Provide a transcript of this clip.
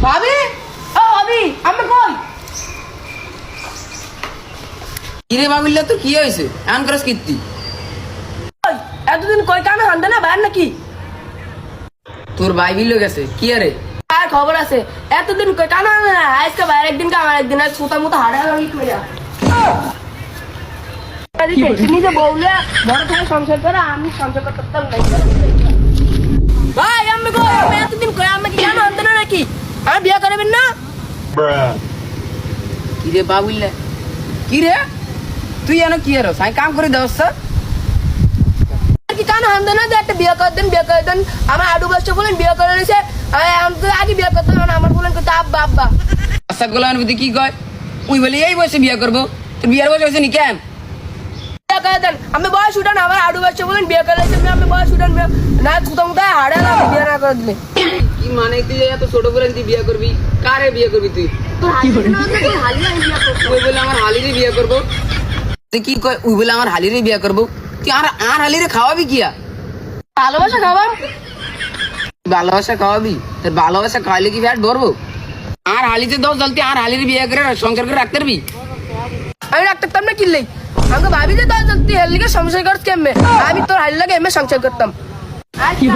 ভাবি, ও ভাবি, আমি কই? কিরে বাবিল্লা তোর কি হয়েছে? এমন করিস কীর্তি? ওই, এতদিন কই কামে হান্দে না বাইর নাকি? তোর বাইবিল গেছে কি আরে? আর খবর আছে, এতদিন কই কামে হান্দে না, আজকে বাইরে একদিন কামার একদিন আর সুতা মুতা হাড়া লাগি কইয়া। নিজে বউলে বড় থেকে সংসার করে আমি সংসার করতাম না। ভাই আমি কই, আমি এতদিন কই আমি কি কামে হান্দে না নাকি? আমি বিয়ে করবেন না? কিরে বাবিল্লা, কিরে তুই এনে কি আরো সাই কাম করে দেওয়াস? কি কান হান্দে না যে একটা বিয়ে করে দেন আমার আডু বছর বলেন বিয়ে করে নিছে আমি তো আগে বিয়ে করতাম না আমার বলেন কত আব্বা আব্বা আশা গোলান বুদ্ধি কি কয়? উই বলে এই বয়সে বিয়ে করবো, তোর বিয়ার বয়স হয়েছে নি কেন? বিয়ে করে দেন আমি বয়স উঠান আমার আডু বছর বলেন বিয়ে করে নিছে আমি বয়স উঠান না কুতম দা হাড়ে না বিয়ে না করে দিলে কি মানে তুই এত ছোট বলেন তুই বিয়ে করবি? কারে বিয়ে করবি তুই? তোর হালি না তো হালি আমি বিয়ে করব উই বলে আমার হালিরে বিয়ে করবো। তুই কি কয়? উই বলে আমার হালিরে বিয়ে করবো। তুই আর হালিরে খাওয়াবি কিয়া? ভালোবাসা খাবার ভালোবাসা খাওয়াবি? তোর ভালোবাসা খাওয়াইলে কি ফ্যাট ধরবো? আর হালিতে দশ জলতি আর হালিরে বিয়ে করে সংসার করে রাখতে পারবি? আমি রাখতাম না কিনলেই আমাকে ভাবি যে তোর তুই হেলিকে সংসার করছ কেমনে আমি তোর হালি লাগে এমনি সংসার করতাম আর কি